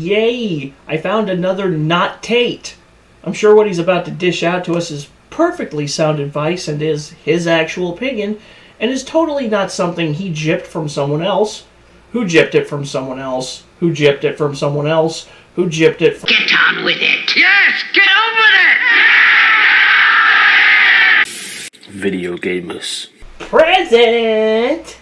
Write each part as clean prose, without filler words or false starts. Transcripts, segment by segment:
Yay! I found another not Tate. I'm sure what he's about to dish out to us is perfectly sound advice and is his actual opinion, and is totally not something he gypped from someone else, who gypped it from someone else, who gypped it from someone else, who gypped it from... Get on with it! Yes, get on with it! Video gamers. Present!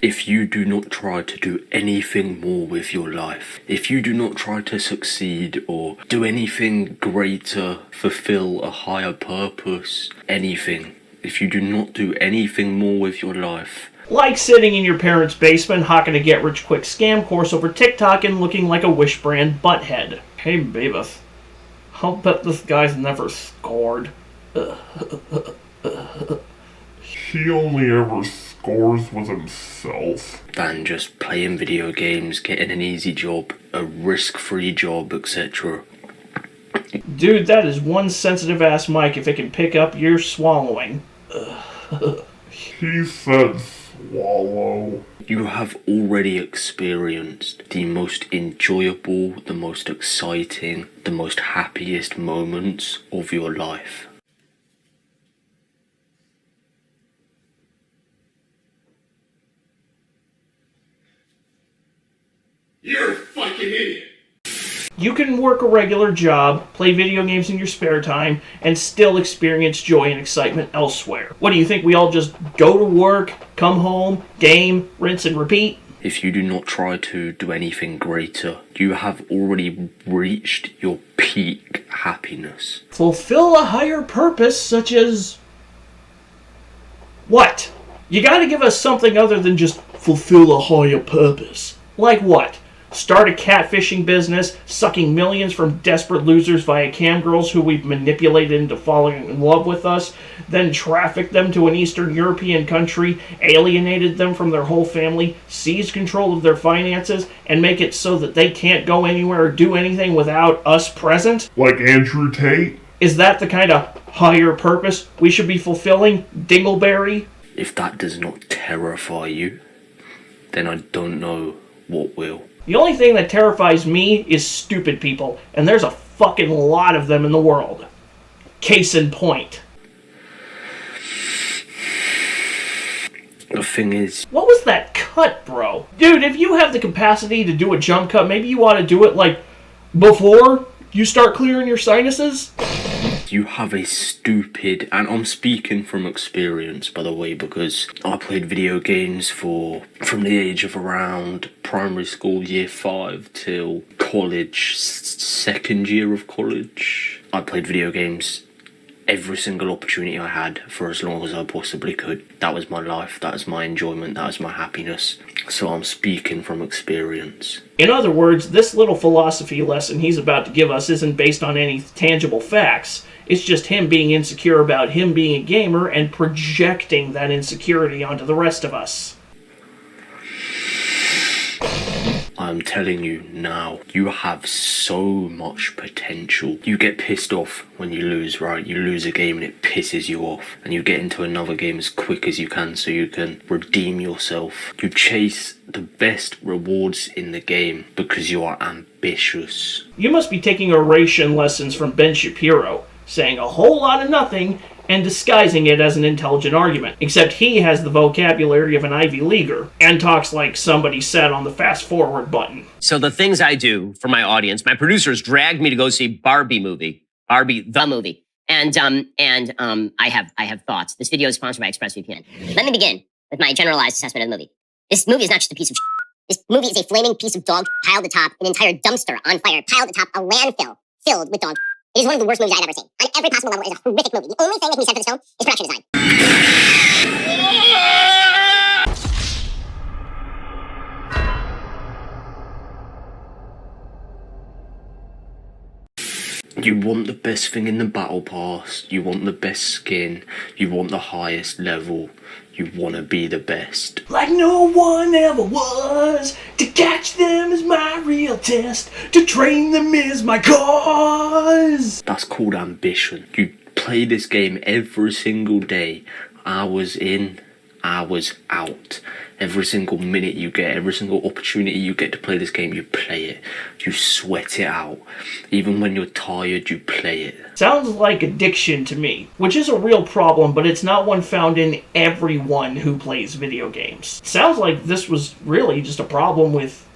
If you do not try to do anything more with your life, if you do not try to succeed or do anything greater, fulfill a higher purpose, anything, if you do not do anything more with your life, like sitting in your parents' basement hawking a get-rich-quick scam course over TikTok and looking like a Wish brand butthead. Hey, Beavis, I'll bet this guy's never scored. He only ever scores with himself. than just playing video games, getting an easy job, a risk-free job, etc. Dude, that is one sensitive-ass mic if it can pick up your swallowing. He said swallow. You have already experienced the most enjoyable, the most exciting, the most happiest moments of your life. You're a fucking idiot. You can work a regular job, play video games in your spare time, and still experience joy and excitement elsewhere. What do you think, we all just go to work, come home, game, rinse and repeat? If you do not try to do anything greater, you have already reached your peak happiness. Fulfill a higher purpose, such as... what? You gotta give us something other than just fulfill a higher purpose. Like what? Start a catfishing business, sucking millions from desperate losers via cam girls who we've manipulated into falling in love with us, then trafficked them to an Eastern European country, alienated them from their whole family, seized control of their finances, and make it so that they can't go anywhere or do anything without us present? Like Andrew Tate? Is that the kind of higher purpose we should be fulfilling, Dingleberry? If that does not terrify you, then I don't know what will. The only thing that terrifies me is stupid people, and there's a fucking lot of them in the world. Case in point. The thing is... what was that cut, bro? Dude, if you have the capacity to do a jump cut, maybe you ought to do it, like, before you start clearing your sinuses? You have a stupid, and I'm speaking from experience, by the way, because I played video games from the age of around primary school year 5 till college, second year of college. I played video games every single opportunity I had for as long as I possibly could. That was my life, that was my enjoyment, that was my happiness. So I'm speaking from experience. In other words, this little philosophy lesson he's about to give us isn't based on any tangible facts. It's just him being insecure about him being a gamer and projecting that insecurity onto the rest of us. I'm telling you now, you have so much potential. You get pissed off when you lose, right? You lose a game and it pisses you off. And you get into another game as quick as you can so you can redeem yourself. You chase the best rewards in the game because you are ambitious. You must be taking oration lessons from Ben Shapiro, saying a whole lot of nothing and disguising it as an intelligent argument. Except he has the vocabulary of an Ivy Leaguer and talks like somebody sat on the fast forward button. So the things I do for my audience, my producers dragged me to go see Barbie the movie. And I have thoughts. This video is sponsored by ExpressVPN. Let me begin with my generalized assessment of the movie. This movie is not just a piece of shit. This movie is a flaming piece of dog piled atop an entire dumpster on fire, piled atop a landfill filled with dog. It is one of the worst movies I've ever seen. On every possible level, it is a horrific movie. The only thing that can be said for this film is production design. You want the best thing in the battle pass, you want the best skin, you want the highest level, you want to be the best. Like no one ever was. To catch them is my real test. To train them is my cause. That's called ambition. You play this game every single day, hours in, hours out. Every single minute you get, every single opportunity you get to play this game, you play it. You sweat it out. Even when you're tired, you play it. Sounds like addiction to me, which is a real problem, but it's not one found in everyone who plays video games. Sounds like this was really just a problem with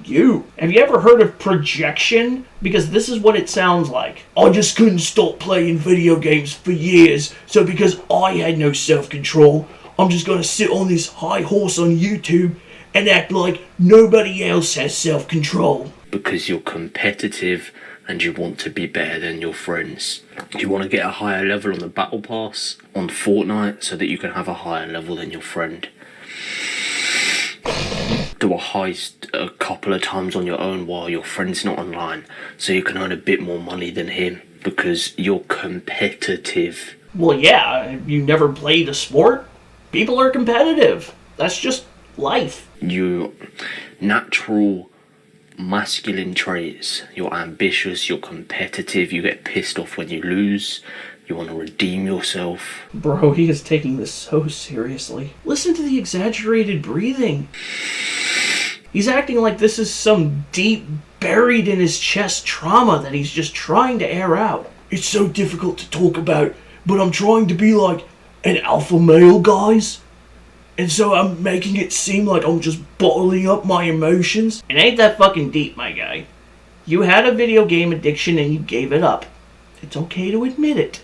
you. Have you ever heard of projection? Because this is what it sounds like. I just couldn't stop playing video games for years, so because I had no self-control, I'm just gonna sit on this high horse on YouTube and act like nobody else has self-control. Because you're competitive and you want to be better than your friends. You want to get a higher level on the battle pass on Fortnite so that you can have a higher level than your friend. Do a heist a couple of times on your own while your friend's not online so you can earn a bit more money than him because you're competitive. Well, yeah, you never played a sport? People are competitive. That's just life. Your natural masculine traits. You're ambitious, you're competitive, you get pissed off when you lose, you want to redeem yourself. Bro, he is taking this so seriously. Listen to the exaggerated breathing. He's acting like this is some deep, buried in his chest trauma that he's just trying to air out. It's so difficult to talk about, but I'm trying to be like an alpha male, guys. And so I'm making it seem like I'm just bottling up my emotions. It ain't that fucking deep, my guy. You had a video game addiction and you gave it up. It's okay to admit it.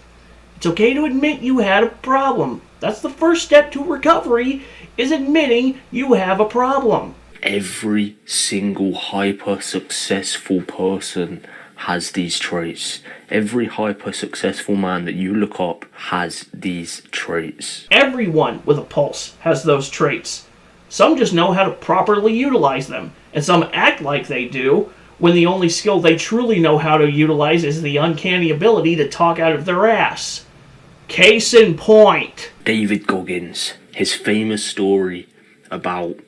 It's okay to admit you had a problem. That's the first step to recovery, is admitting you have a problem. Every single hyper-successful person has these traits. Every hyper-successful man that you look up has these traits. Everyone with a pulse has those traits. Some just know how to properly utilize them, and some act like they do, when the only skill they truly know how to utilize is the uncanny ability to talk out of their ass. Case in point. David Goggins, his famous story about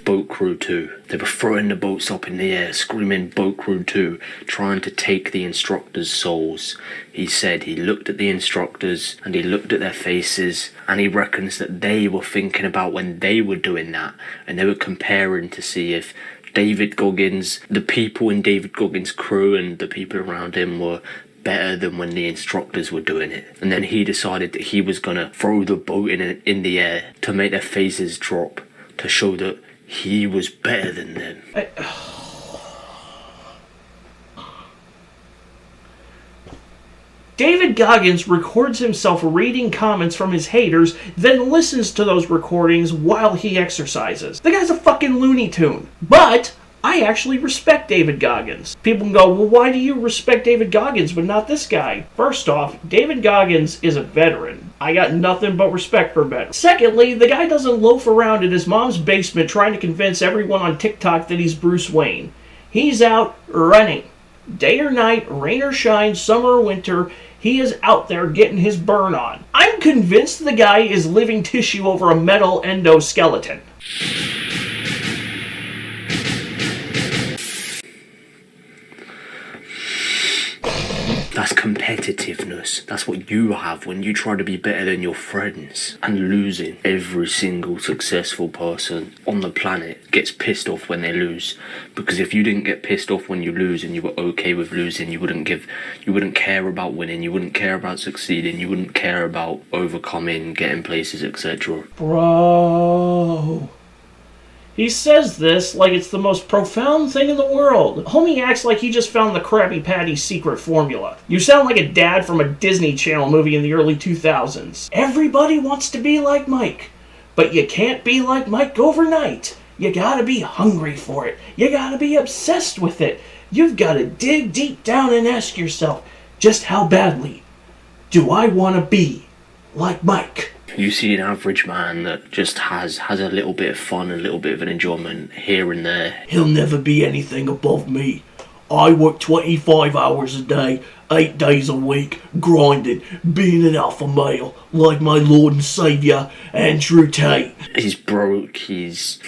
Boat Crew 2. They were throwing the boats up in the air, screaming Boat Crew 2, trying to take the instructors' souls. He said he looked at the instructors and he looked at their faces and he reckons that they were thinking about when they were doing that and they were comparing to see if David Goggins, the people in David Goggins' crew and the people around him were better than when the instructors were doing it. And then he decided that he was gonna throw the boat in the air to make their faces drop, to show that he was better than them. David Goggins records himself reading comments from his haters, then listens to those recordings while he exercises. The guy's a fucking Looney Tune. But I actually respect David Goggins. People can go, well, why do you respect David Goggins but not this guy? First off, David Goggins is a veteran. I got nothing but respect for veterans. Secondly, the guy doesn't loaf around in his mom's basement trying to convince everyone on TikTok that he's Bruce Wayne. He's out running. Day or night, rain or shine, summer or winter, he is out there getting his burn on. I'm convinced the guy is living tissue over a metal endoskeleton. That's competitiveness. That's what you have when you try to be better than your friends. And losing. Every single successful person on the planet gets pissed off when they lose. Because if you didn't get pissed off when you lose and you were okay with losing, you wouldn't care about winning, you wouldn't care about succeeding, you wouldn't care about overcoming, getting places, etc. Bro. He says this like it's the most profound thing in the world. Homie acts like he just found the Krabby Patty's secret formula. You sound like a dad from a Disney Channel movie in the early 2000s. Everybody wants to be like Mike, but you can't be like Mike overnight. You gotta be hungry for it. You gotta be obsessed with it. You've gotta dig deep down and ask yourself, just how badly do I want to be like Mike? You see an average man that just has a little bit of fun, a little bit of an enjoyment here and there. He'll never be anything above me. I work 25 hours a day, 8 days a week, grinding, being an alpha male, like my Lord and Saviour, Andrew Tate. He's broke, he's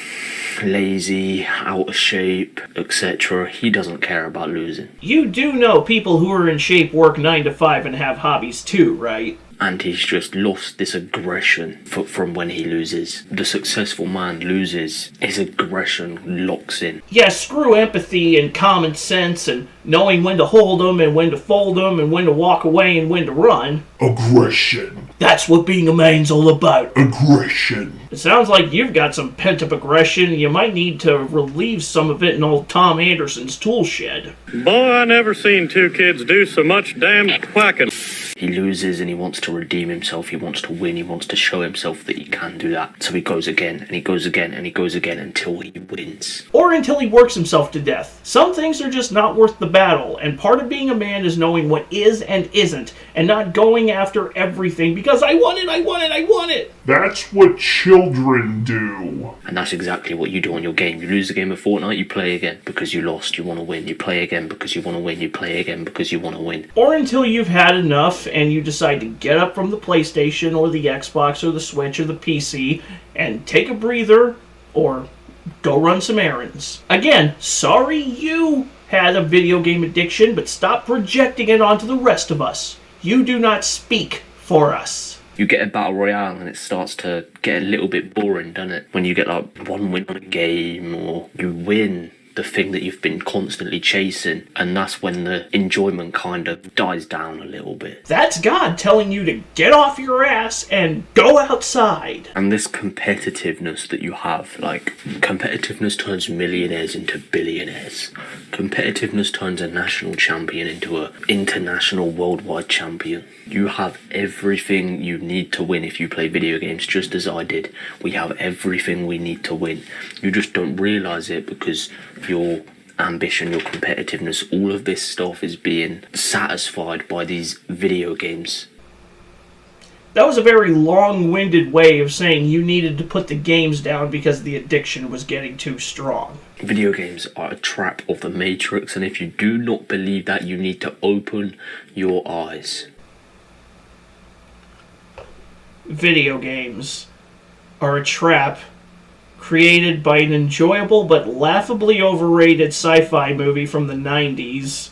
lazy, out of shape, etc. He doesn't care about losing. You do know people who are in shape work 9 to 5 and have hobbies too, right? and he's just lost this aggression from when he loses. The successful man loses, his aggression locks in. Yeah, screw empathy and common sense and knowing when to hold them and when to fold them and when to walk away and when to run. Aggression. That's what being a man's all about. Aggression. It sounds like you've got some pent-up aggression and you might need to relieve some of it in old Tom Anderson's tool shed. Boy, I never seen two kids do so much damn quacking. He loses and he wants to redeem himself, he wants to win, he wants to show himself that he can do that. So he goes again, and he goes again, and he goes again until he wins. Or until he works himself to death. Some things are just not worth the battle, and part of being a man is knowing what is and isn't, and not going after everything because I want it, I want it, I want it! That's what children do. And that's exactly what you do on your game. You lose the game of Fortnite, you play again because you lost, you want to win. You play again because you want to win, you play again because you want to win. Or until you've had enough and you decide to get up from the PlayStation or the Xbox or the Switch or the PC and take a breather or go run some errands. Again, sorry you had a video game addiction, but stop projecting it onto the rest of us. You do not speak for us. You get a battle royale and it starts to get a little bit boring, doesn't it? When you get like one win on a game or you win the thing that you've been constantly chasing, and that's when the enjoyment kind of dies down a little bit. That's God telling you to get off your ass and go outside. And this competitiveness that you have, like, competitiveness turns millionaires into billionaires. Competitiveness turns a national champion into an international worldwide champion. You have everything you need to win if you play video games, just as I did. We have everything we need to win. You just don't realise it because your ambition, your competitiveness, all of this stuff is being satisfied by these video games. That was a very long-winded way of saying you needed to put the games down because the addiction was getting too strong. Video games are a trap of the Matrix, and if you do not believe that, you need to open your eyes. Video games are a trap created by an enjoyable but laughably overrated sci-fi movie from the 90s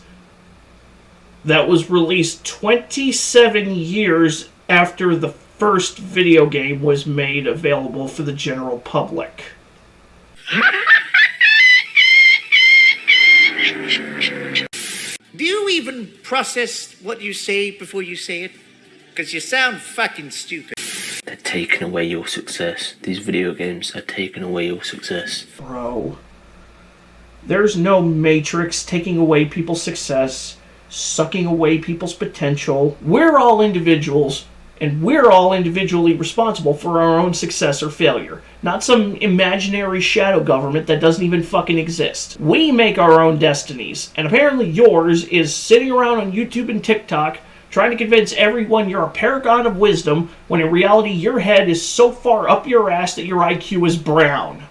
that was released 27 years after the first video game was made available for the general public. Do you even process what you say before you say it? Because you sound fucking stupid. They're taking away your success. These video games are taking away your success. Bro. There's no Matrix taking away people's success, sucking away people's potential. We're all individuals, and we're all individually responsible for our own success or failure. Not some imaginary shadow government that doesn't even fucking exist. We make our own destinies, and apparently yours is sitting around on YouTube and TikTok trying to convince everyone you're a paragon of wisdom when in reality your head is so far up your ass that your IQ is brown.